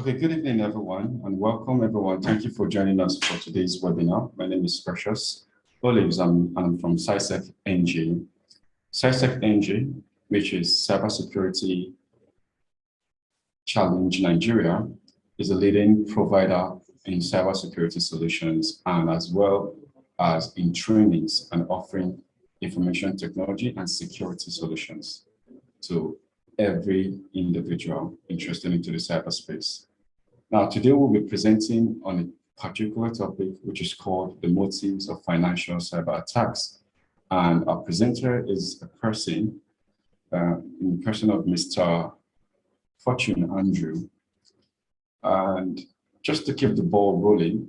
Okay, good evening, everyone, and welcome, everyone. Thank you for joining us for today's webinar. My name is Precious Olives, and I'm from CYSEC NG. CYSEC NG, which is Cybersecurity Challenge Nigeria, is a leading provider in cybersecurity solutions and as well as in trainings and offering information technology and security solutions to every individual interested into the cyberspace. Now, today we'll be presenting on a particular topic, which is called the motives of financial cyber attacks. And our presenter is a person, in the person of Mr. Fortune Andrew. And just to keep the ball rolling,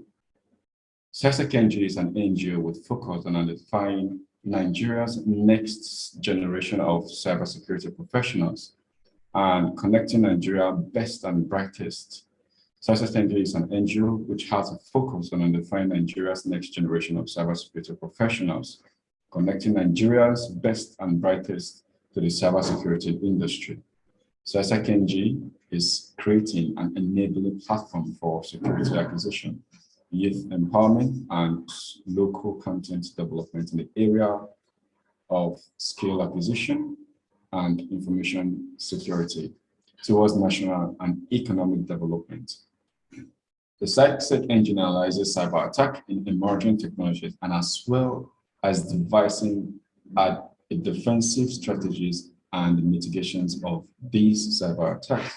CYSEC NG is an NGO with focus on identifying Nigeria's next generation of cybersecurity professionals and connecting Nigeria's best and brightest. CYSEC NG is an NGO which has a focus on identifying Nigeria's next generation of cybersecurity professionals, connecting Nigeria's best and brightest to the cybersecurity industry. CYSEC NG is creating an enabling platform for security acquisition, youth empowerment, and local content development in the area of skill acquisition and information security towards national and economic development. The CYSEC engine analyzes cyber attack in emerging technologies and as well as devising defensive strategies and mitigations of these cyber attacks.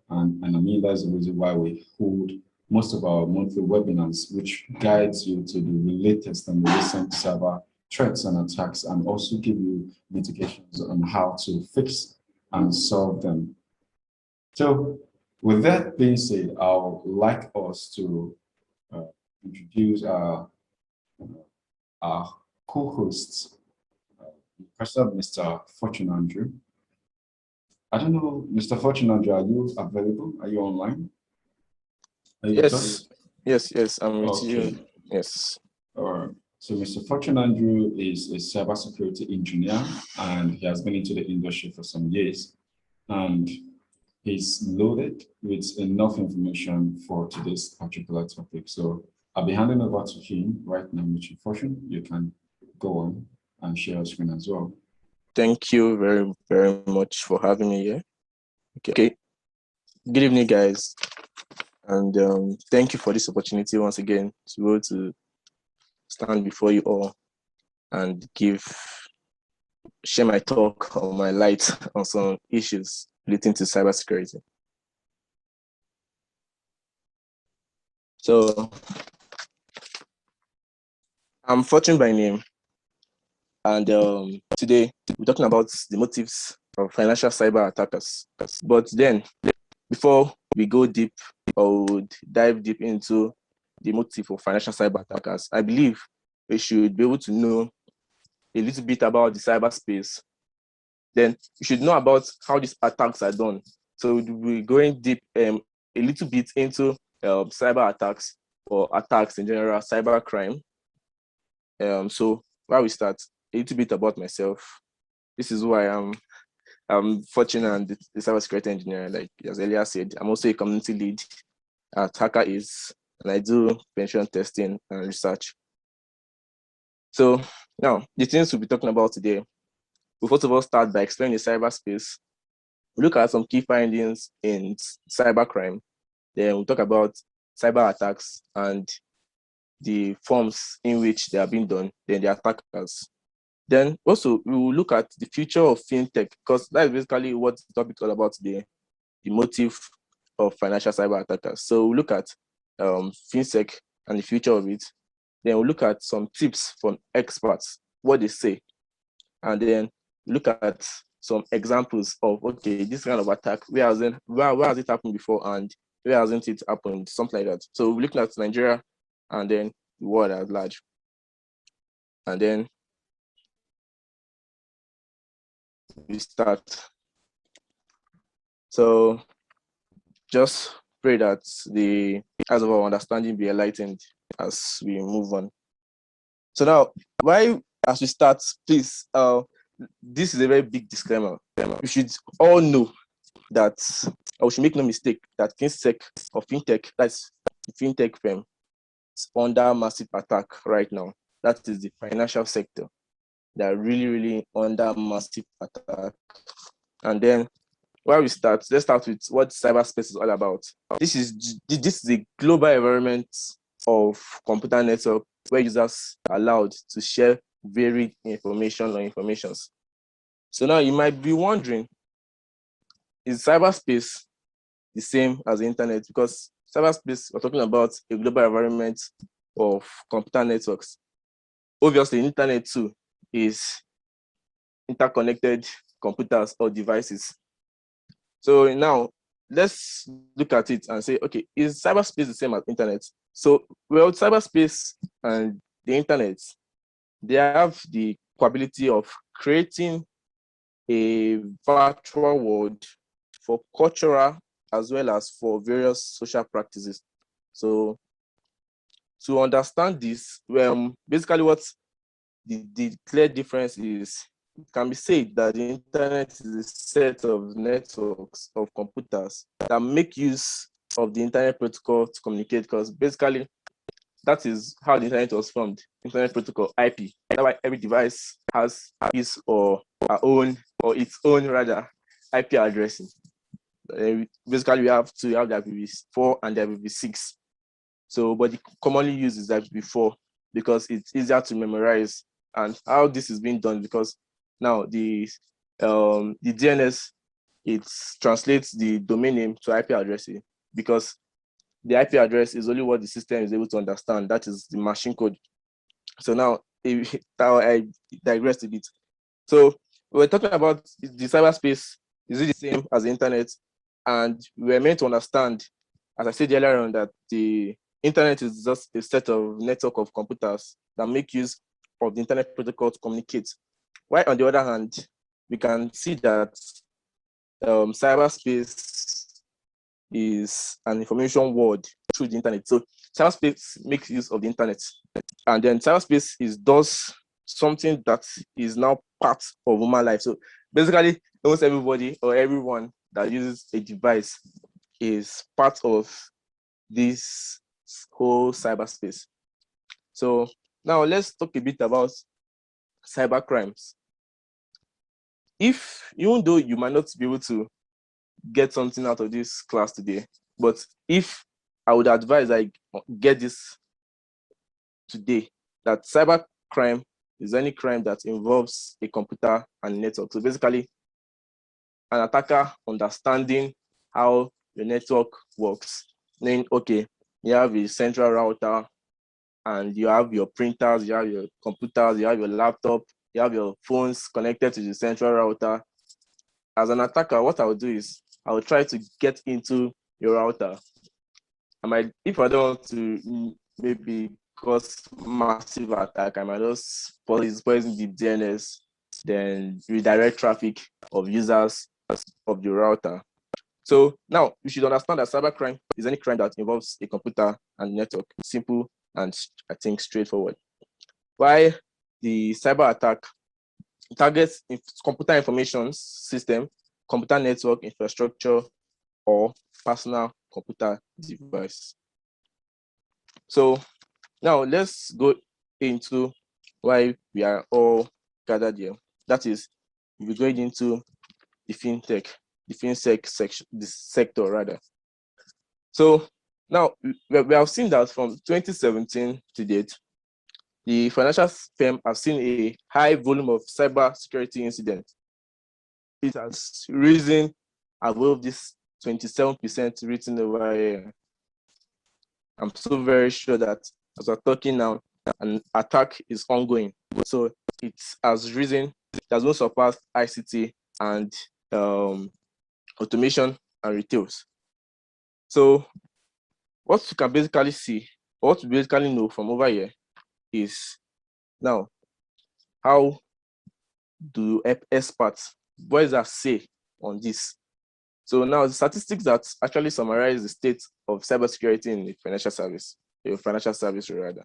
And I mean, that's the reason why we hold most of our monthly webinars, which guides you to the latest and recent cyber threats and attacks, and also give you mitigations on how to fix and solve them. So with that being said, I would like us to introduce our co-hosts, Mr. Fortune Andrew. I don't know, Mr. Fortune Andrew, are you available? Are you online? Are you Yes, I'm with you. Yes. All right. So Mr. Fortune Andrew is a cybersecurity engineer, and he has been into the industry for some years. And he's loaded with enough information for today's particular topic. So I'll be handing over to him right now, Mr. Fortune. You can go on and share your screen as well. Thank you very, very much for having me here. Okay. Good evening, guys. And thank you for this opportunity once again to be able to stand before you all and share my talk or my light on some issues relating to cybersecurity. So I'm Fortune by name, and today we're talking about the motives of financial cyber attackers. But then, before we go deep or dive deep into the motive of financial cyber attackers, I believe we should be able to know a little bit about the cyberspace. Then you should know about how these attacks are done. So we're going deep a little bit into cyber attacks or attacks in general, cyber crime. So while we start, a little bit about myself. This is who I am. I'm Fortune and the cybersecurity engineer, like as earlier said. I'm also a community lead at Hacker Is, and I do pension testing and research. So now, the things we'll be talking about today, we'll first of all start by explaining the cyberspace. We'll look at some key findings in cybercrime. Then we'll talk about cyber attacks and the forms in which they are being done, then the attackers. Then also, we will look at the future of fintech, because that is basically what the topic is all about today, the motive of financial cyber attackers. So we'll look at fintech and the future of it. Then we'll look at some tips from experts, what they say. And then look at some examples of, okay, this kind of attack, where has it happened before and where hasn't it happened, something like that. So we're looking at Nigeria and then the world at large. And then we start. So just pray that the eyes of our understanding be enlightened as we move on. So now, as we start, please, this is a very big disclaimer. You should all know that I should make no mistake that FinSec or FinTech, that's the FinTech firm, is under massive attack right now. That is the financial sector. They are really, really under massive attack. And then while we start, let's start with what cyberspace is all about. This is a global environment of computer network where users are allowed to share varied information or informations. So now you might be wondering, is cyberspace the same as the internet? Because cyberspace, we're talking about a global environment of computer networks. Obviously, the internet too is interconnected computers or devices. So now let's look at it and say, okay, is cyberspace the same as internet? So, well, cyberspace and the internet, they have the capability of creating a virtual world for cultural as well as for various social practices. So to understand this, well, basically what the clear difference is, it can be said that the internet is a set of networks of computers that make use of the internet protocol to communicate, because basically that is how the internet was formed. Internet protocol, IP. That's why every device has his or her own, or its own rather, IP addressing. Basically, we have two. We have the IPv4 and the IPv6. So, but the commonly used is IPv4 because it's easier to memorize. And how this is being done, because now the DNS, it translates the domain name to IP addressing, because the IP address is only what the system is able to understand. That is the machine code. So now I digress a bit. So we're talking about the cyberspace. Is it the same as the internet? And we're meant to understand, as I said earlier on, that the internet is just a set of network of computers that make use of the internet protocol to communicate. While on the other hand, we can see that cyberspace is an information world through the internet. So cyberspace makes use of the internet, and then cyberspace does something that is now part of human life. So basically, almost everybody or everyone that uses a device is part of this whole cyberspace. So now let's talk a bit about cyber crimes. Even though you might not be able to get something out of this class today, but if I would advise I get this today, that cyber crime is any crime that involves a computer and network. So basically, an attacker understanding how the network works, knowing, okay, you have a central router and you have your printers, you have your computers, you have your laptop, you have your phones connected to the central router. As an attacker, what I would do is I will try to get into your router. If I don't want to maybe cause massive attack, I might just poison the DNS, then redirect traffic of users of the router. So now you should understand that cybercrime is any crime that involves a computer and network. Simple and I think straightforward. Why the cyber attack targets computer information system, computer network infrastructure, or personal computer device. So now let's go into why we are all gathered here. That is, we're going into the FinTech, the FinSec section, the sector rather. So now we have seen that from 2017 to date, the financial firm have seen a high volume of cyber security incidents. It has risen above this 27% written over here. I'm so very sure that as we're talking now, an attack is ongoing. So it has risen, it has not surpassed ICT and automation and retails. So what you can basically see, what you basically know from over here is now how do experts, what does that say on this? So now the statistics that actually summarize the state of cybersecurity in the financial service rather.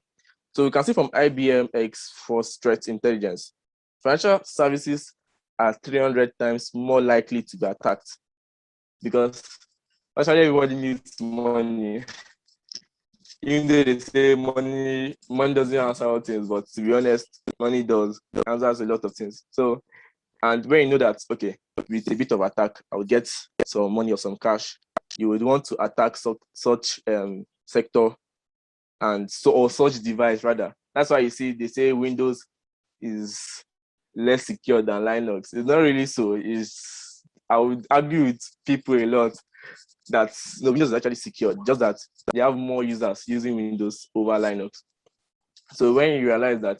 So we can see from IBM X-Force Threat Intelligence, financial services are 300 times more likely to be attacked, because Actually, everybody needs money. Even though they say money doesn't answer all things, but to be honest, money does. It answers a lot of things. So, and when you know that, okay, with a bit of attack, I will get some money or some cash, you would want to attack such sector and or such device rather. That's why you see they say Windows is less secure than Linux. It's not really so. I would argue with people a lot that Windows is actually secure, just that they have more users using Windows over Linux. So when you realize that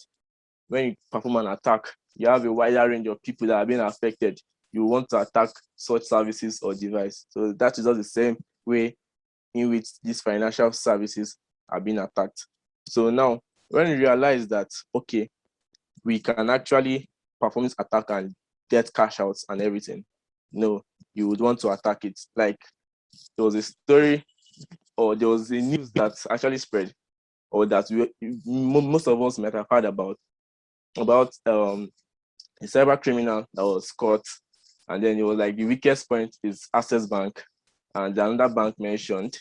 when you perform an attack, you have a wider range of people that are being affected, you want to attack such services or device. So that is just the same way in which these financial services are being attacked. So now, when you realize that, okay, we can actually perform this attack and get cash outs and everything, no, you would want to attack it. Like there was a story or there was a news that actually spread or that most of us might have heard about a cyber criminal that was caught, and then it was like the weakest point is Access Bank and another bank mentioned.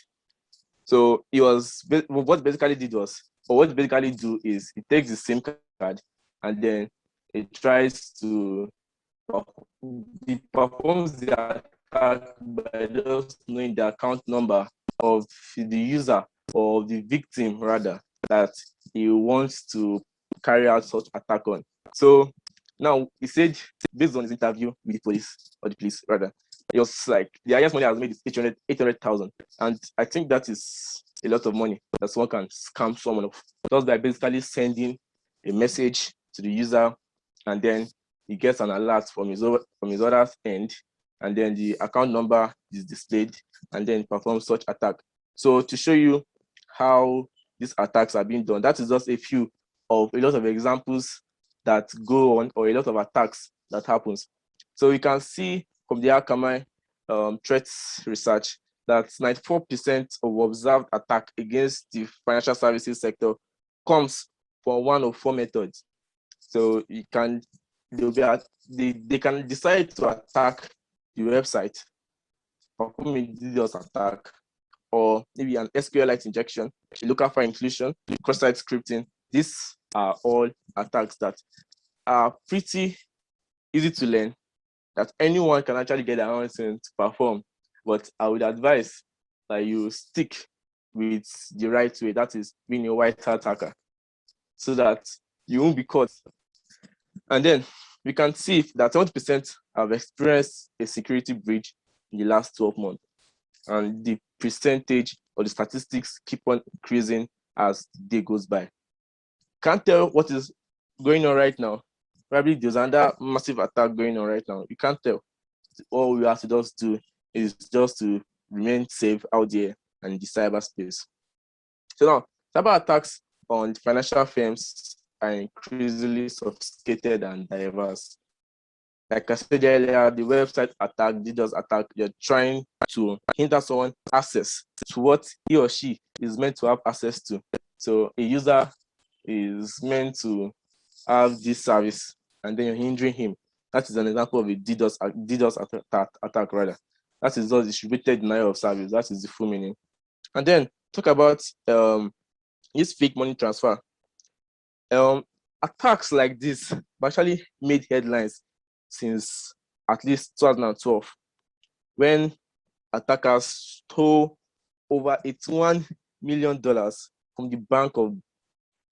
So it was what basically did was, or what basically do is it takes the SIM card and then it tries to performs the attack by just knowing the account number of the user or the victim rather that he wants to carry out such attack on. So now he said, based on his interview with the police, or the police rather, it was like the highest money has made is 800,000. And I think that is a lot of money that someone can scam someone of, just by basically sending a message to the user, and then he gets an alert from his other end, and then the account number is displayed, and then performs such attack. So to show you how these attacks are being done, that is just a few of a lot of examples that go on, or a lot of attacks that happens. So you can see from the Akamai threats research that 94% of observed attack against the financial services sector comes from one of four methods. So they can decide to attack the website, perform a DDoS attack, or maybe an SQLite injection, a local file inclusion, cross-site scripting. These are all attacks that are pretty easy to learn, that anyone can actually get their own to perform. But I would advise that you stick with the right way, that is being a white hat hacker, so that you won't be caught. And then we can see that 70% have experienced a security breach in the last 12 months. And the percentage or the statistics keep on increasing as the day goes by. Can't tell what is going on right now. Probably there's another massive attack going on right now. You can't tell. All we have to just do is just to remain safe out there and in the cyberspace. So now, cyber attacks on financial firms are increasingly sophisticated and diverse. Like I said earlier, the website attack, DDoS attack, you're trying to hinder someone access to what he or she is meant to have access to. So a user is meant to have this service, and then you're hindering him. That is an example of a DDoS attack rather. That is just distributed denial of service. That is the full meaning. And then talk about this fake money transfer. Attacks like this actually made headlines since at least 2012, when attackers stole over $81 million from the Bank of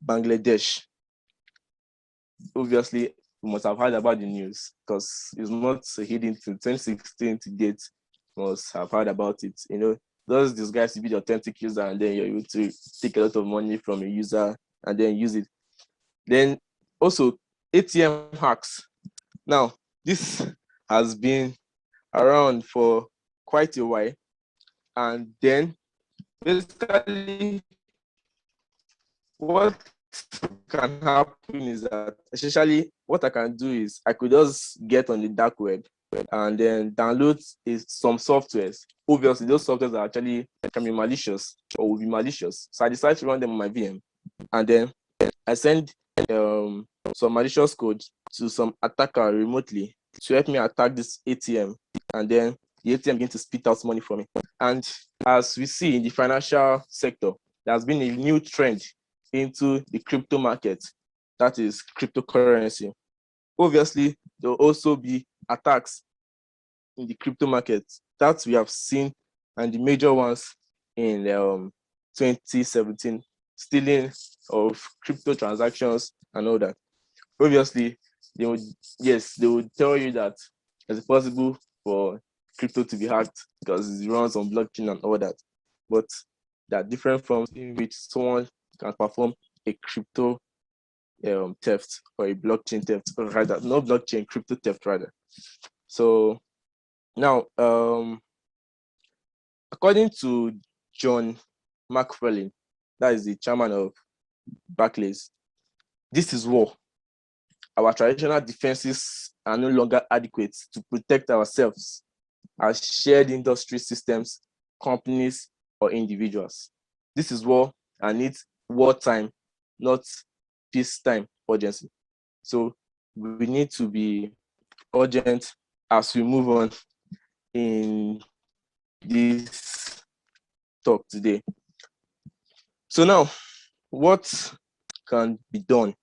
Bangladesh. Obviously, you must have heard about the news because it's not hidden to 2016 to date. You must have heard about it. You know, those guys to be the authentic user, and then you're able to take a lot of money from a user and then use it. Then also ATM hacks. Now, this has been around for quite a while, and then basically what can happen is that essentially what I can do is I could just get on the dark web and then download some softwares. Obviously, those softwares are actually can be malicious or will be malicious. So I decide to run them on my VM, and then I send some malicious code to some attacker remotely to help me attack this ATM, and then the ATM begin to spit out money from it. And as we see in the financial sector, there has been a new trend into the crypto market, that is cryptocurrency. Obviously, there will also be attacks in the crypto market that we have seen, and the major ones in 2017, stealing of crypto transactions and all that. Obviously, they would tell you that it's possible for crypto to be hacked because it runs on blockchain and all that. But there are different forms in which someone can perform a crypto theft or a blockchain theft, or rather, not blockchain, crypto theft rather. So now, according to John McFarlane, that is the chairman of Barclays, this is war. Our traditional defenses are no longer adequate to protect ourselves as shared industry systems, companies, or individuals. This is war, and it's wartime, not peacetime urgency. So we need to be urgent as we move on in this talk today. So now, what can be done?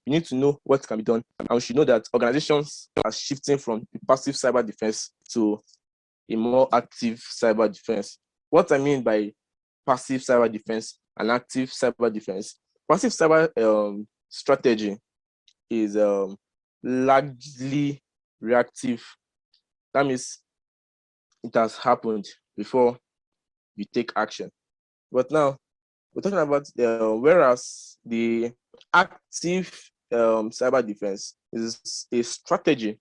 We need to know what can be done, and we should know that organizations are shifting from passive cyber defense to a more active cyber defense. What I mean by passive cyber defense and active cyber defense: passive cyber strategy is largely reactive. That means it has happened before you take action. But now we're talking about whereas the active cyber defense is a strategy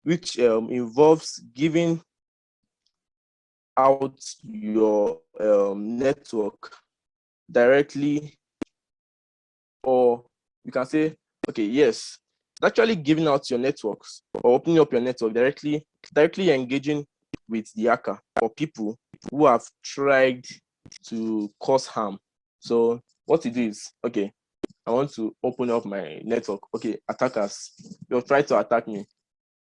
which involves giving out your network directly, or you can say, okay, yes, actually giving out your networks or opening up your network directly engaging with the hacker or people who have tried to cause harm. So what it is, okay, I want to open up my network. Okay, attackers, you'll try to attack me.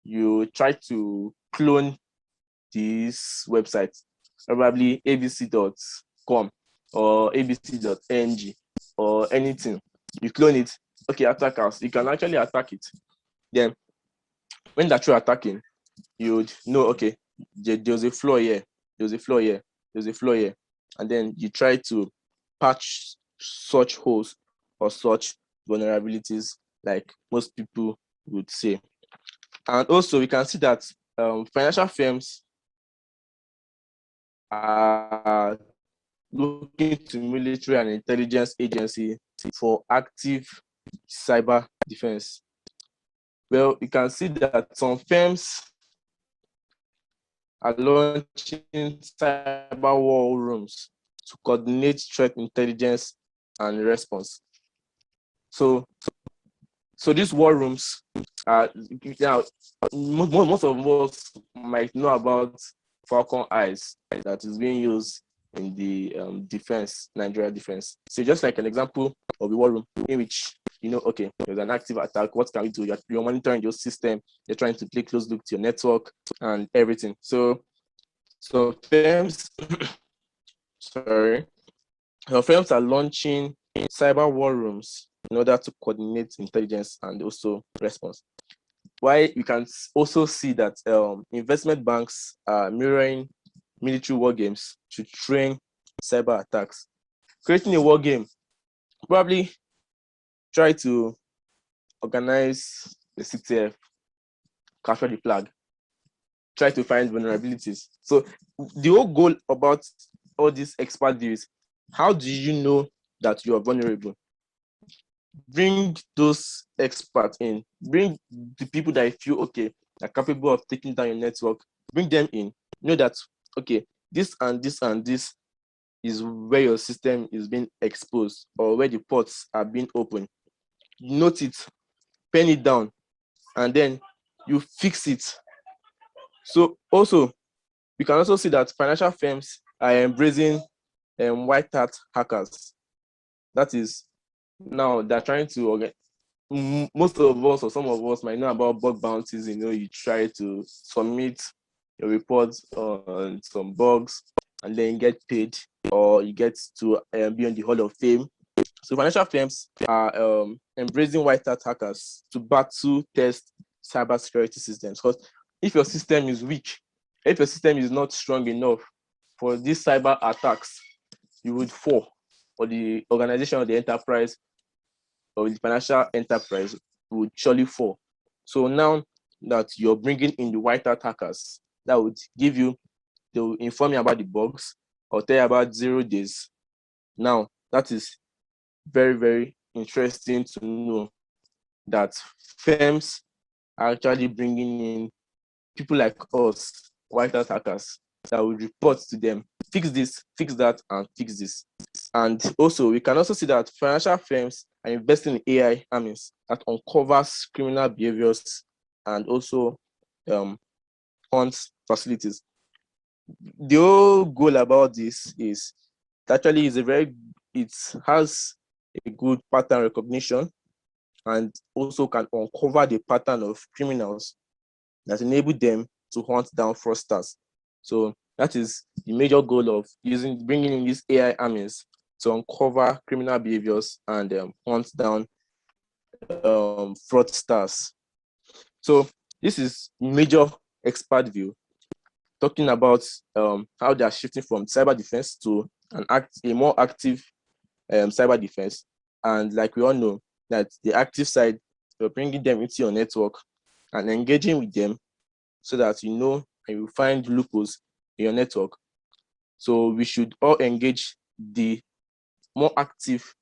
You try to clone this website, probably abc.com or abc.ng or anything. You clone it. Okay, attackers, you can actually attack it. Then when that you're attacking, you would know, okay, there's a flaw here, there's a flaw here, there's a flaw here. And then you try to patch such holes or such vulnerabilities, like most people would say. And also we can see that financial firms are looking to military and intelligence agency for active cyber defense. Well, you can see that some firms are launching cyber war rooms to coordinate threat intelligence and response. So these war rooms are now, most of us might know about Falcon Eyes that is being used in the Nigeria defense. So just like an example of a war room in which, okay, there's an active attack, what can we do? You're monitoring your system, you're trying to play close look to your network and everything. So firms, firms are launching cyber war rooms in order to coordinate intelligence and also response. Why you can also see that investment banks are mirroring military war games to train cyber attacks. Creating a war game, probably try to organize the CTF, capture the flag, try to find vulnerabilities. So the whole goal about all these expert views, how do you know that you are vulnerable? Bring those experts in, bring the people that you feel, okay, are capable of taking down your network, bring them in. Know that, okay, this and this and this is where your system is being exposed or where the ports are being opened. Note it, pen it down, and then you fix it. So also, we can also see that financial firms are embracing white hat hackers. That is, now they're trying to most of us or some of us might know about bug bounties. You try to submit your reports on some bugs, and then you get paid, or you get to be on the Hall of Fame. So financial firms are embracing white hat hackers to battle test cybersecurity systems. Because if your system is weak, if your system is not strong enough for these cyber attacks, you would fall, or the organization or the enterprise or the financial enterprise would surely fall. So now that you're bringing in the white hat hackers, that would give you, they will inform you about the bugs or tell you about 0 days. Now, that is very, very interesting to know that firms are actually bringing in people like us, white hat hackers, that will report to them, fix this, fix that, and fix this. And also, we can also see that financial firms are investing in AI armies that uncovers criminal behaviors and also hunts facilities. The whole goal about this is actually it has a good pattern recognition, and also can uncover the pattern of criminals that enable them to hunt down fraudsters. So that is the major goal of bringing in these AI armies, to uncover criminal behaviors and hunt down fraudsters. So this is major expert view, talking about how they are shifting from cyber defense to a more active cyber defense. And like we all know, that the active side, you're bringing them into your network and engaging with them, so that you know and you find loopholes in your network. So we should all engage the more active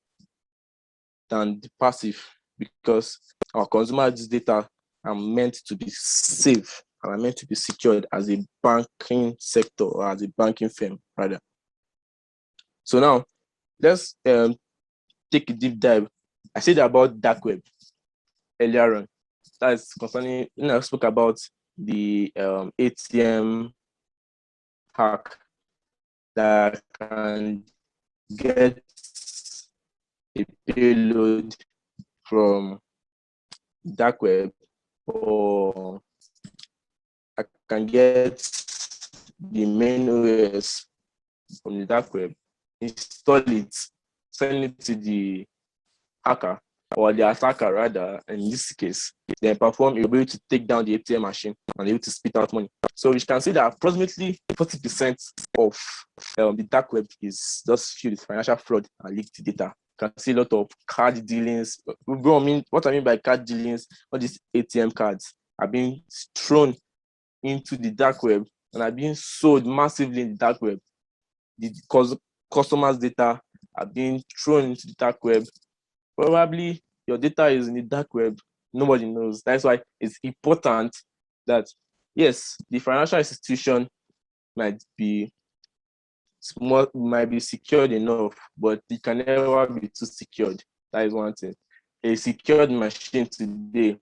than the passive, because our consumers' data are meant to be safe and are meant to be secured as a banking sector, or as a banking firm rather. So now let's take a deep dive. I said about dark web earlier on. That's concerning, when I spoke about the ATM hack that can get a payload from dark web, or I can get the main OS from the dark web, install it, send it to the hacker, or the attacker rather, in this case, then perform, you'll be able to take down the ATM machine and be able to spit out money. So we can see that approximately 40% of the dark web is just filled with financial fraud and leaked data. You can see a lot of card dealings. What I mean by card dealings, all these ATM cards are being thrown into the dark web and are being sold massively in the dark web. The customers' data are being thrown into the dark web. Probably your data is in the dark web, nobody knows. That's why it's important that, yes, the financial institution might be secured enough, but it can never be too secured. That is one thing. A secured machine today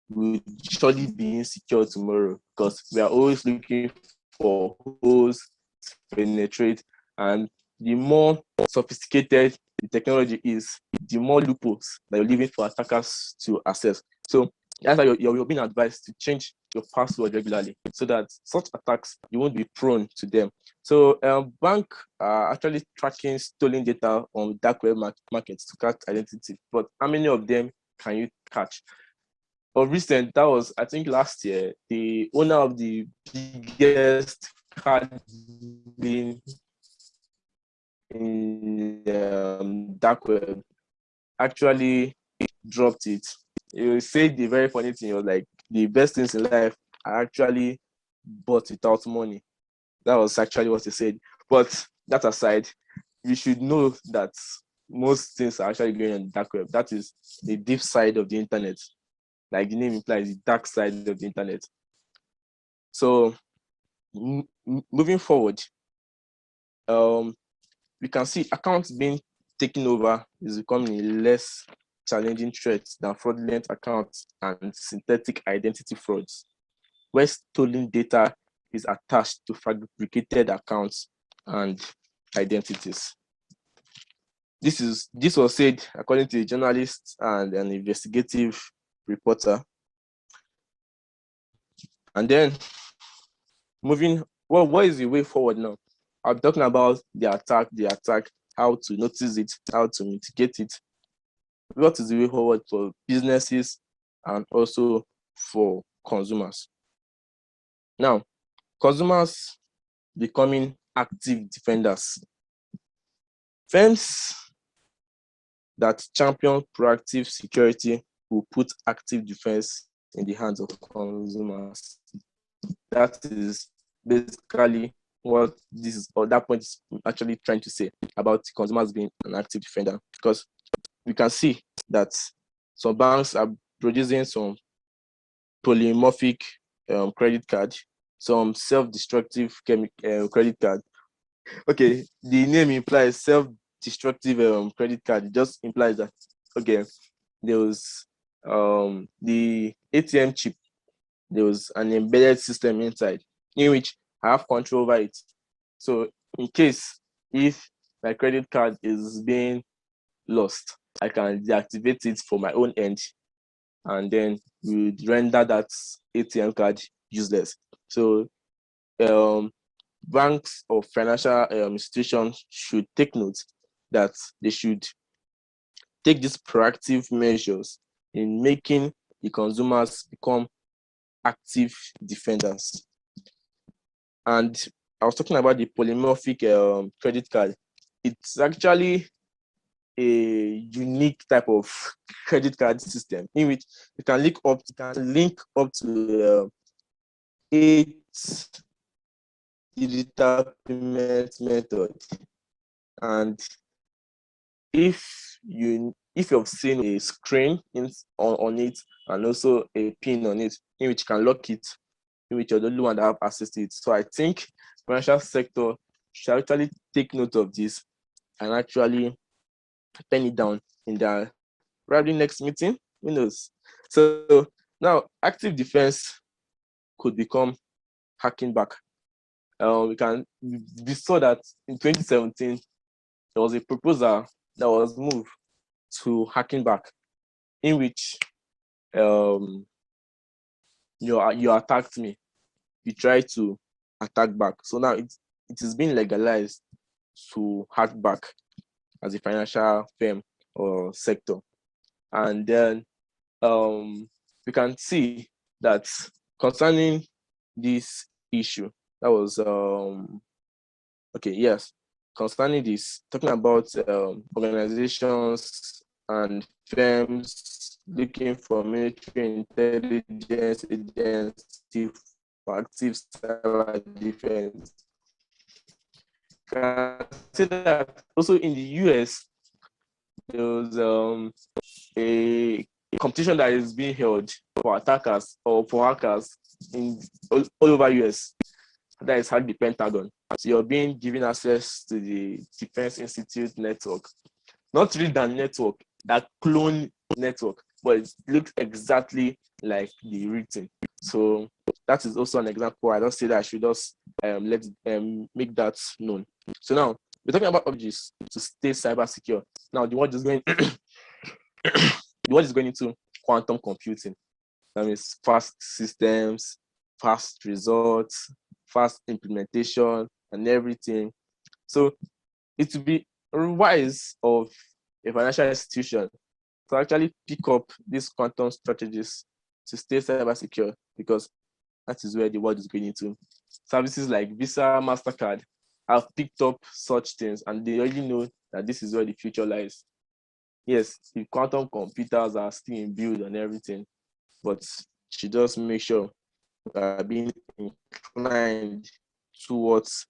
will surely be insecure tomorrow, because we are always looking for holes to penetrate, and the more sophisticated the technology is, the more loopholes that you're leaving for attackers to access. So that's why you're being advised to change your password regularly, so that such attacks, you won't be prone to them. So banks are actually tracking stolen data on dark web markets to catch identity. But how many of them can you catch? Of recent, that was, I think, last year, the owner of the biggest card being in dark web actually dropped it. You said the very funny thing was like, the best things in life are actually bought without money. That was actually what he said. But that aside, you should know that most things are actually going on the dark web. That is the deep side of the internet. Like the name implies, the dark side of the internet. So moving forward, we can see accounts being taken over is becoming a less challenging threat than fraudulent accounts and synthetic identity frauds, where stolen data is attached to fabricated accounts and identities. This was said according to a journalist and an investigative reporter. And then moving, well, what is the way forward now? I'm talking about the attack, how to notice it, how to mitigate it. What is the way forward for businesses and also for consumers? Now, consumers becoming active defenders. Firms that champion proactive security will put active defense in the hands of consumers. That is basically what this is, or that point is actually trying to say about consumers being an active defender, because we can see that some banks are producing some polymorphic credit card, some self-destructive credit card. Okay, the name implies self-destructive credit card. It just implies that, okay, there was the ATM chip, there was an embedded system inside in which I have control over it. So in case if my credit card is being lost, I can deactivate it for my own end, and then we render that ATM card useless. So banks or financial institutions should take note that they should take these proactive measures in making the consumers become active defenders. And I was talking about the polymorphic credit card. It's actually a unique type of credit card system in which you can link up to 8 digital payment method. And if you've seen a screen on it and also a pin on it in which you can lock it, in which you're the only one that have access to it. So I think financial sector should actually take note of this and actually pen it down in their probably next meeting. Who knows? So now active defense could become hacking back. We saw that in 2017 there was a proposal that was moved to hacking back, in which you attacked me, you try to attack back. So now it is being legalized to hack back as a financial firm or sector. And then we can see that concerning this issue, that was concerning this, talking about organizations and firms looking for military intelligence agency for active cyber defense. Can say that also in the US, there was a competition that is being held for attackers or for hackers in all over US. That is hack the Pentagon. So you're being given access to the Defense Institute network. Not really that network, that clone network, but it looks exactly like the written. So that is also an example. I don't say that I should just make that known. So now we're talking about objects to stay cyber secure. Now the world is going into quantum computing. That means fast systems, fast results, fast implementation, and everything. So it would be wise of a financial institution to actually pick up these quantum strategies to stay cyber secure, because that is where the world is going into. Services like Visa, MasterCard have picked up such things, and they already know that this is where the future lies. Yes, the quantum computers are still in build and everything, but she just make sure being inclined towards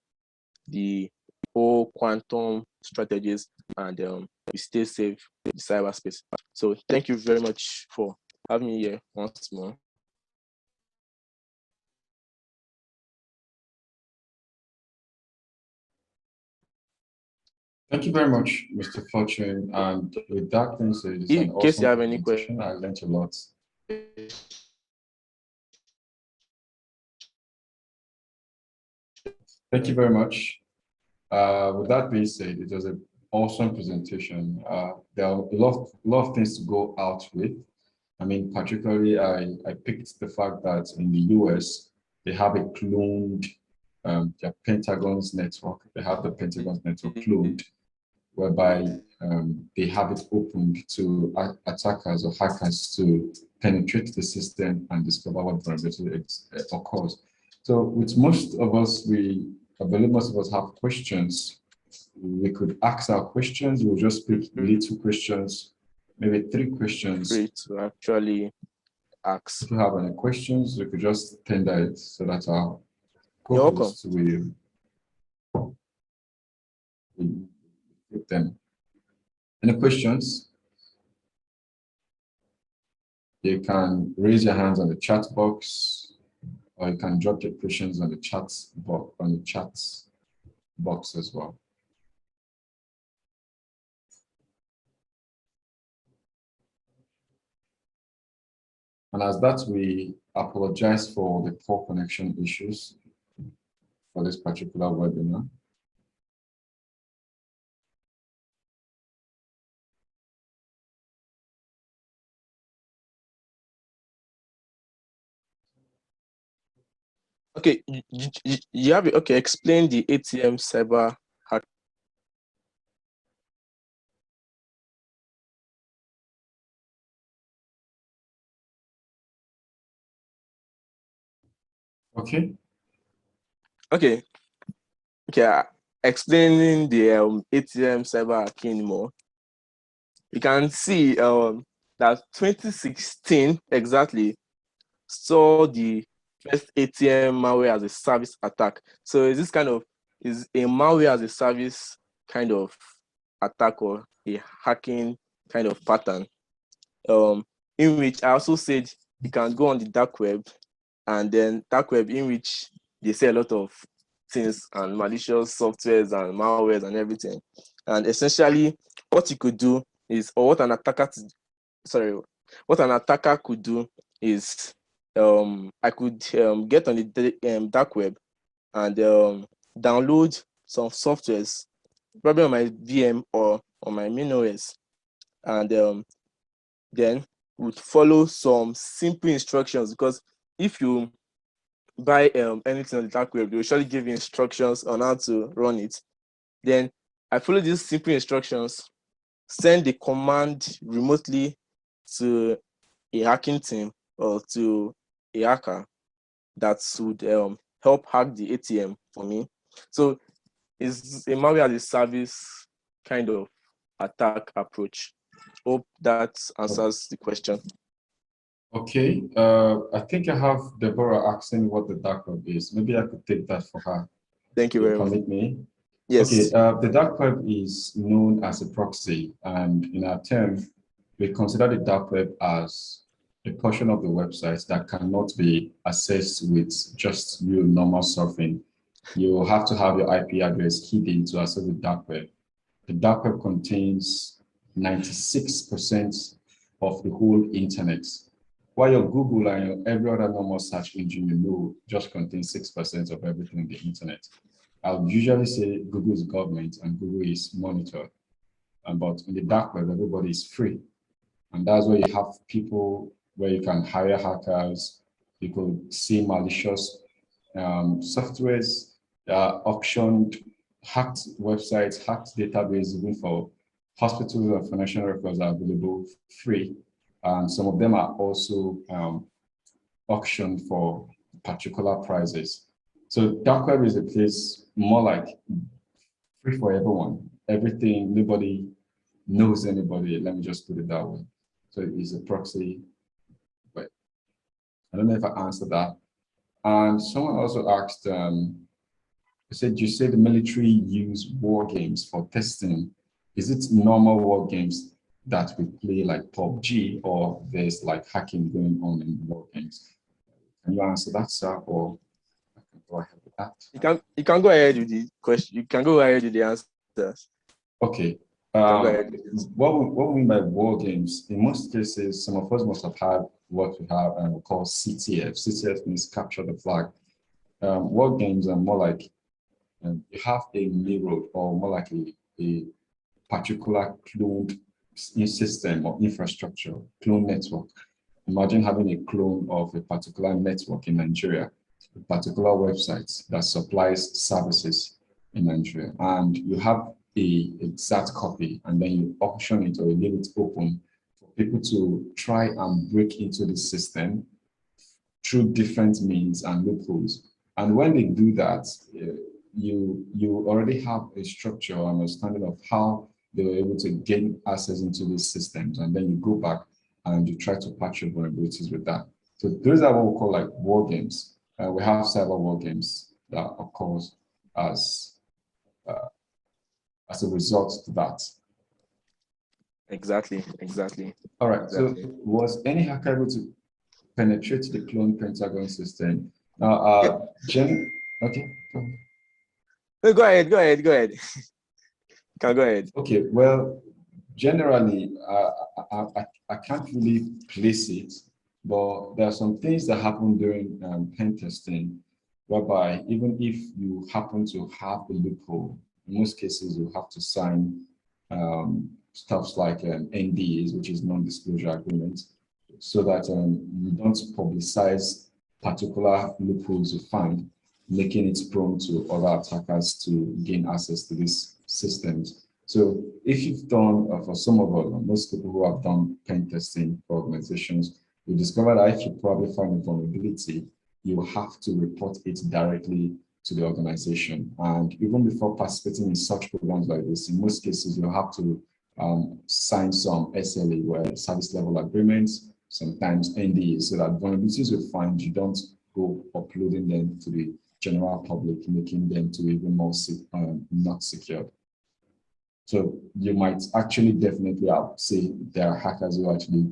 the whole quantum strategies, and we stay safe in cyberspace. So thank you very much for having me here once more. Thank you very much, Mr. Fortune. And with that being said, it's an In case you awesome have any presentation. questions. I learned a lot. Thank you very much. With that being said, it was an awesome presentation. There are a lot of things to go out with. I mean, particularly, I picked the fact that in the US, they have a cloned their Pentagon's network. They have the Pentagon's network cloned, whereby they have it opened to attackers or hackers to penetrate the system and discover what vulnerability occurs. So with most of us, I believe most of us have questions. We could ask our questions. We'll just pick little questions, maybe 3 questions. Free to actually ask. If you have any questions, we could just tender it so that our You're welcome. co-hosts will take them. Any questions? You can raise your hands on the chat box, or you can drop your questions on the chat box as well. And as that, we apologize for the poor connection issues for this particular webinar. Okay, you have it. Okay, explain the ATM cyber hack. Okay. Okay. Explaining the ATM cyber hacking more. You can see that 2016 exactly saw the first ATM malware as a service attack. So is this is a malware as a service kind of attack or a hacking kind of pattern, in which I also said you can go on the dark web, and then dark web in which they say a lot of things and malicious softwares and malwares and everything. And essentially what you could do is, or what an attacker could do is, I could get on the dark web and download some softwares, probably on my VM or on my main OS, and then would follow some simple instructions, because if you buy anything on the dark web, they will surely give you instructions on how to run it. Then I follow these simple instructions, send the command remotely to a hacking team or to a hacker that would help hack the ATM for me. So it's a malware as a service kind of attack approach. Hope that answers the question. Okay, I think I have Deborah asking what the dark web is. Maybe I could take that for her. Thank you very much. Permit me? Yes. Okay, the dark web is known as a proxy, and in our term, we consider the dark web as a portion of the website that cannot be accessed with just real normal surfing. You have to have your IP address hidden to access the dark web. The dark web contains 96% of the whole internet, while your Google and your every other normal search engine just contains 6% of everything on the internet. I would usually say Google is government and Google is monitored. But in the dark web, everybody is free. And that's where you have people where you can hire hackers, you could see malicious softwares, optioned, hacked websites, hacked databases, even for hospitals and financial records are available free. And some of them are also auctioned for particular prices. So dark web is a place more like free for everyone. Everything, nobody knows anybody. Let me just put it that way. So it's a proxy. But I don't know if I answered that. And someone also asked, you said the military use war games for testing. Is it normal war games that we play like PUBG, or there's like hacking going on in war games? Can you answer that, sir, or I can go ahead with that? You can go ahead with the question. You can go ahead with the answers. Okay. What we mean by war games, in most cases, some of us must have had what we have and we call CTF. CTF means capture the flag. War games are more like you have a mirror, or more like a particular cloned system or infrastructure, clone network. Imagine having a clone of a particular network in Nigeria. a particular website that supplies services in Nigeria, and you have a exact copy, and then you auction it or you leave it open for people to try and break into the system through different means and loopholes. And when they do that, you already have a structure or understanding of how they were able to gain access into these systems, and then you go back and you try to patch your vulnerabilities with that. So those are what we call like war games. We have cyber war games that occurs as a result to that. Exactly. All right. Exactly. So was any hacker able to penetrate the clone Pentagon system? Now, okay. Go ahead. Can go ahead. Okay. Well, generally, I can't really place it, but there are some things that happen during pen testing, whereby even if you happen to have a loophole, in most cases you have to sign stuff like NDAs, which is non-disclosure agreements, so that you don't publicize particular loopholes you find, making it prone to other attackers to gain access to these systems. So if you've done, for some of us, most people who have done pen testing for organizations, you discover that if you probably find a vulnerability, you have to report it directly to the organization. And even before participating in such programs like this, in most cases, you have to sign some SLA, where service level agreements, sometimes NDAs, so that vulnerabilities you find, you don't go uploading them to the general public, making them to even more not secured. So you might actually definitely say there are hackers who actually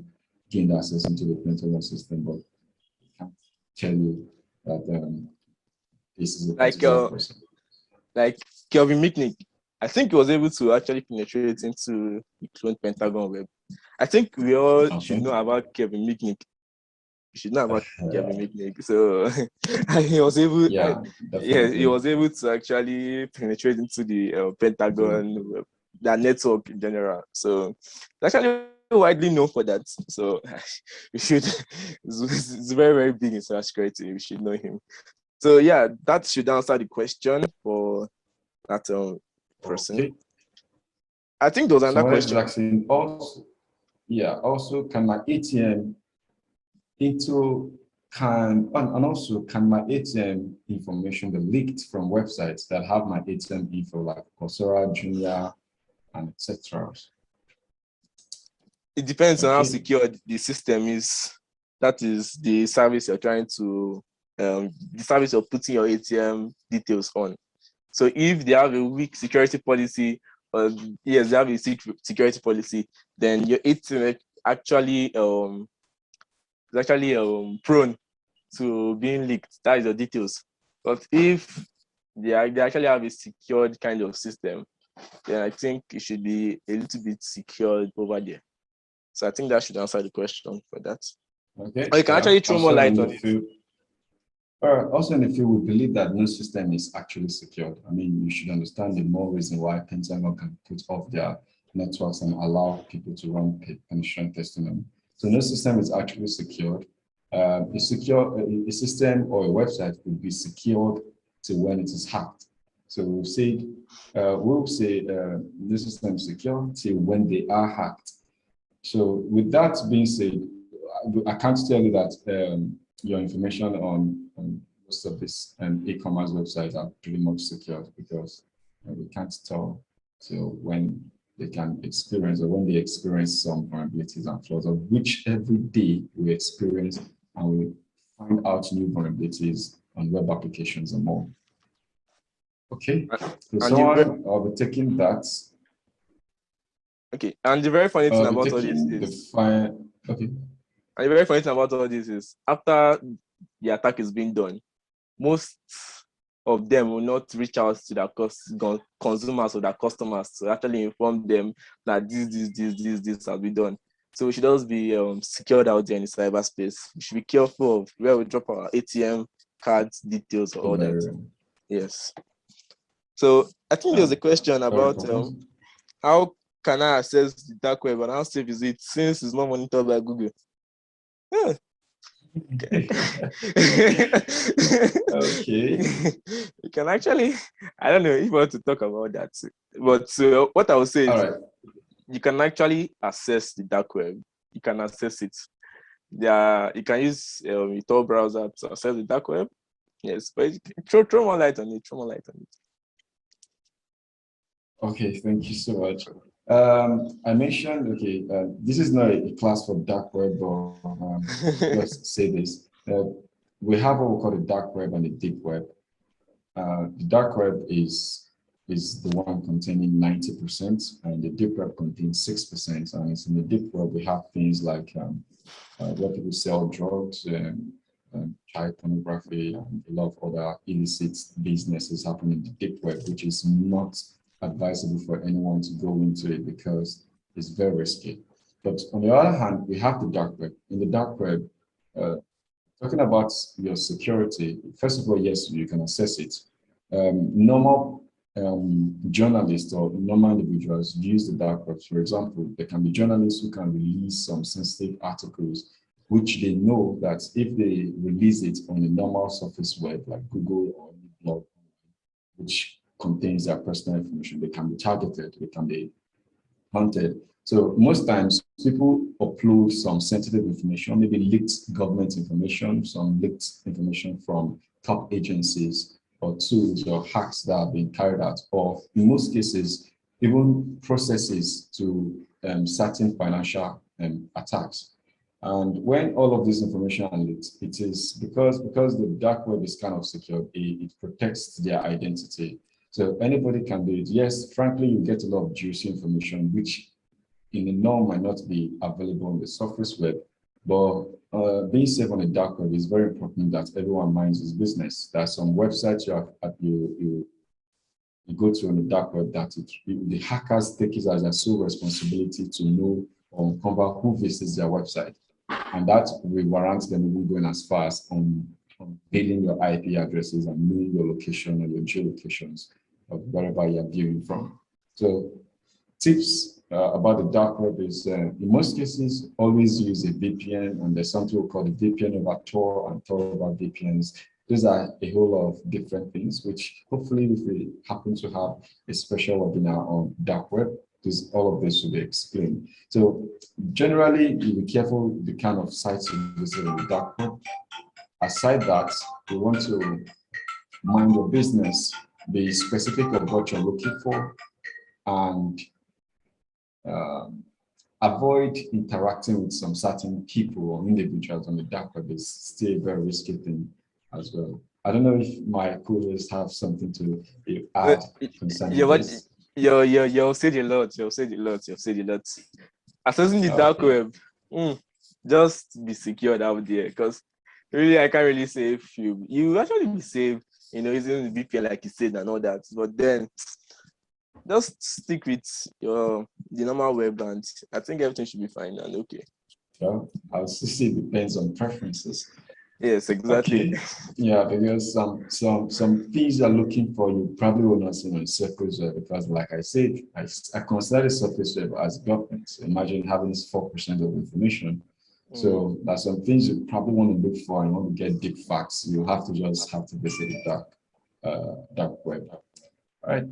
gained access into the Pentagon system, but I can't tell you that this is a particular person. Like Kelvin Mitnick, I think he was able to actually penetrate into the clone Pentagon web. I think we all should know about Kelvin Mitnick. You should know about Kelvin Mitnick. So he was able, he was able to actually penetrate into the Pentagon web, that network in general. So it's actually widely known for that. So we should, it's very, very big in cybersecurity. We should know him. So yeah, that should answer the question for that person. Okay. I think there was another question. Also, can my ATM can my ATM information be leaked from websites that have my ATM info, like Coursera, Junior, and etc.? It depends on how secure the system is. That is the service you're trying to, the service you're putting your ATM details on. So if they have a weak security policy, yes, they have a security policy, then your ATM actually is actually prone to being leaked. That is your details. But if they actually have a secured kind of system, then I think it should be a little bit secured over there. So I think that should answer the question for that. Okay. Or you can actually throw more light on it. Also in the field, we believe that no system is actually secured. I mean, you should understand the more reason why Pentagon can put off their networks and allow people to run penetration testing on. So no system is actually secured. A system or a website could be secured to when it is hacked. So we'll say the system is secure till when they are hacked. So with that being said, I can't tell you that your information on most of these e-commerce websites are pretty much secured, because we can't tell till when they can experience, or when they experience some vulnerabilities and flaws, of which every day we experience, and we find out new vulnerabilities on web applications and more. Okay, so someone will be taking that. Okay, and the very funny thing about all this is, And the very funny thing about all this is, after the attack is being done, most of them will not reach out to their consumers or their customers to actually inform them that this has been done. So we should always be secured out there in the cyberspace. We should be careful of where we drop our ATM cards details or all that. Yes. So I think there was a question about how can I access the dark web and how safe is it, since it's not monitored by Google? Yeah. Okay. You can actually, I don't know if you want to talk about that, but what I would say All is right. you can actually access the dark web. You can access it. Yeah, you can use your Tor browser to access the dark web. Yes, but throw more light on it. Throw more light on it. Okay, thank you so much. I mentioned, okay, this is not a class for dark web, but let's say this. We have what we call the dark web and the deep web. The dark web is the one containing 90%, and the deep web contains 6%. And it's in the deep web, we have things like where people sell drugs, child pornography, and a lot of other illicit businesses happen in the deep web, which is not advisable for anyone to go into it because it's very risky. But on the other hand, we have the dark web. In the dark web, uh, talking about your security, first of all, yes, you can access it. Normal journalists or normal individuals use the dark web. For example, there can be journalists who can release some sensitive articles, which they know that if they release it on a normal surface web like Google or blog, which contains their personal information, they can be targeted, they can be hunted. So most times people upload some sensitive information, maybe leaked government information, some leaked information from top agencies or tools or hacks that have been carried out, or in most cases, even processes to certain financial attacks. And when all of this information are leaked, it is because the dark web is kind of secure, it protects their identity. So anybody can do it. Yes, frankly, you get a lot of juicy information, which in the norm might not be available on the surface web. But being safe on the dark web is very important that everyone minds his business. There are some websites you go to on the dark web that the hackers take it as their sole responsibility to know or uncover who visits their website. And that will warrant them even going as far as on hailing your IP addresses and knowing your location and your geolocations of wherever you're viewing from. So tips about the dark web is in most cases, always use a VPN, and there's something we call the VPN over Tor and Tor over VPNs. These are a whole lot of different things, which hopefully if we happen to have a special webinar on dark web, all of this will be explained. So generally, you be careful the kind of sites you visit on the dark web. Aside that, you want to mind your business, be specific of what you're looking for, and avoid interacting with some certain people or individuals on the dark web is still a very risky thing as well. I don't know if my co-hosts have something to add concerning this. You've said a lot. You've said a lot. You've said a lot. Accessing the dark web, just be secured out there, because really I can't really say if you actually be safe, using the VPN like you said and all that. But then just stick with the normal web, and I think everything should be fine and okay. Well, I'll say it depends on preferences. Yes, exactly. Okay. Yeah, because some things you're looking for, you probably will not see on surface web, because like I said, I consider the surface web as government. Imagine having 4% of information. So there's some things you probably want to look for and want to get deep facts. You have to visit the dark web. All right.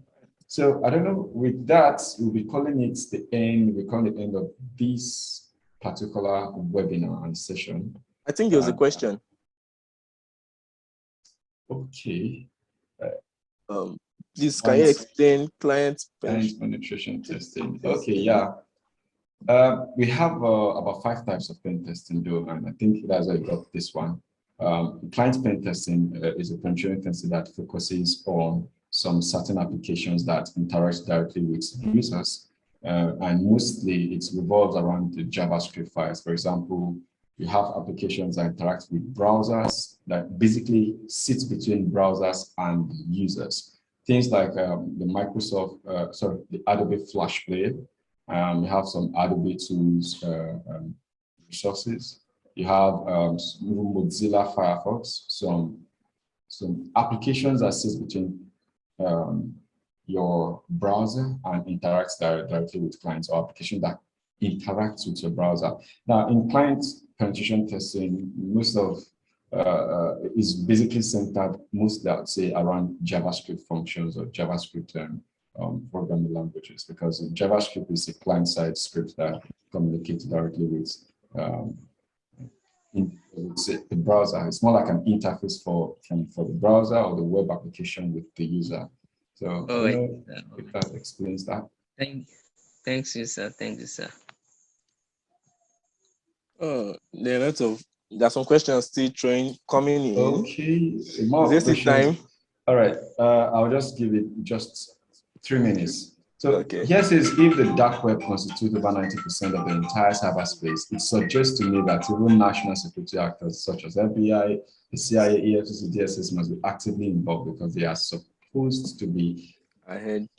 So I don't know, with that, we'll be calling it the end. We'll call it the end of this particular webinar and session. I think there was a question. Okay. Please, can you explain client penetration testing? Okay, yeah. We have about 5 types of pen testing, though, and I think that's why I got this one. Client pen testing is a penetration testing that focuses on some certain applications that interact directly with users, and mostly it revolves around the JavaScript files. For example, you have applications that interact with browsers that basically sits between browsers and users. Things like the Adobe Flash Player. You have some Adobe tools, resources. You have Mozilla Firefox, some applications that sit between your browser and interacts directly with clients, or application that interacts with your browser. Now, in client penetration testing, most of is basically centered mostly, I would say, around JavaScript functions or JavaScript programming languages, because JavaScript is a client-side script that communicates directly with the browser. It's more like an interface for the browser or the web application with the user. So I don't know if that explains that. Thanks, you, sir. Thank you, sir. There are there's some questions still coming in. Okay, more is this questions. Time? All right, I'll just give it just 3 minutes. So okay. Here says, if the dark web constitutes over 90% of the entire cyberspace, it suggests to me that even national security actors such as FBI, the CIA, EFCC, DSS must be actively involved, because they are supposed to be ahead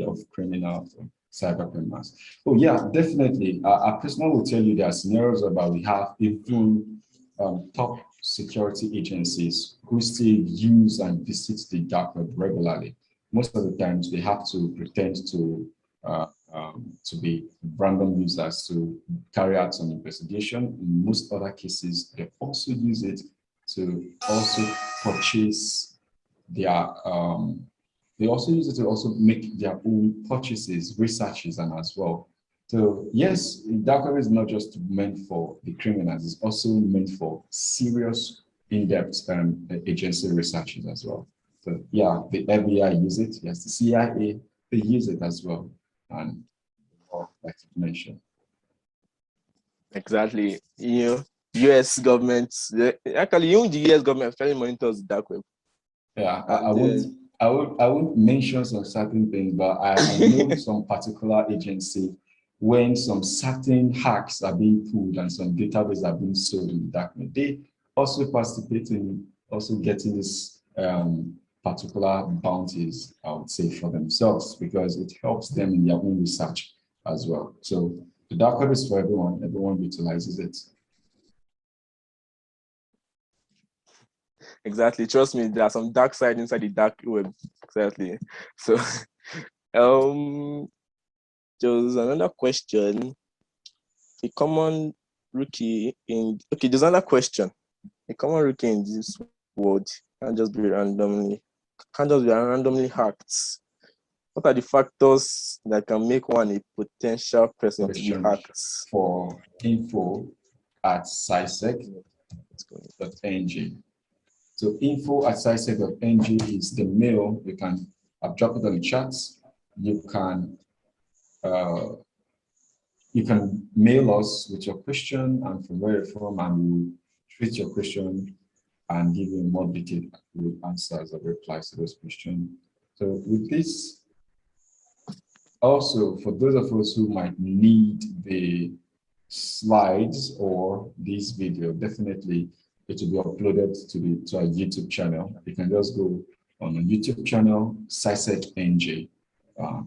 of criminal cyber criminals. Oh yeah, definitely. I personally will tell you there are scenarios where we have even top security agencies who still use and visit the dark web regularly. Most of the times they have to pretend to be random users to carry out some investigation. In most other cases, they also use it to also purchase their they also use it to also make their own purchases, researches, and as well. So yes, dark web is not just meant for the criminals; it's also meant for serious, in-depth agency researches as well. So yeah, the FBI use it. Yes, the CIA, they use it as well, and like you mentioned. Exactly. U.S. government, actually, even the U.S. government fairly monitors the dark web. Yeah, I won't mention some certain things, but I know some particular agency when some certain hacks are being pulled and some database are being sold in the dark web. They also participate in also getting this particular bounties, I would say, for themselves, because it helps them in their own research as well. So the dark web is for everyone. Everyone utilizes it. Exactly. Trust me, there are some dark side inside the dark web. Exactly. So, there's another question. A common rookie in there's another question. A common rookie in this world can't just be randomly hacked. What are the factors that can make one a potential person to be hacked? For info@CYSEC.ng. So info@CYSEC.ng is the mail. You can drop it on the chat. You can mail us with your question and from where you're from, and we'll treat your question and give you more detailed answers or replies to those questions. So with this, also for those of us who might need the slides or this video, definitely it will be uploaded to our YouTube channel. You can just go on the YouTube channel, CYSEC NG.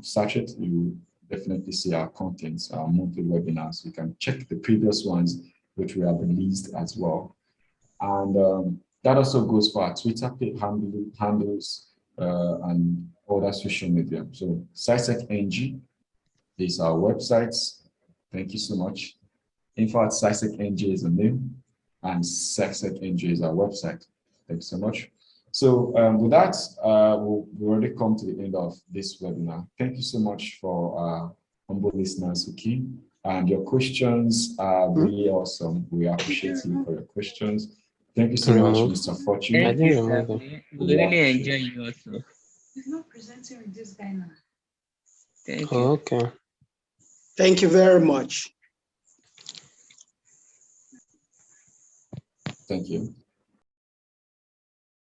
Search it, you definitely see our contents, our monthly webinars. You can check the previous ones, which we have released as well. And that also goes for our Twitter handles and other social media. So CYSEC NG is our website. Thank you so much. Info@CYSEC NG is the name, and CYSEC NG is our website. Thank you so much. So with that, we've already come to the end of this webinar. Thank you so much for humble listeners who came. And your questions are really awesome. We appreciate you for your questions. Thank you so much, Mr. Fortune. Thank you, sir. We really enjoy you also. He's not presenting with this guy now. Thank you. Okay. Thank you very much. Thank you.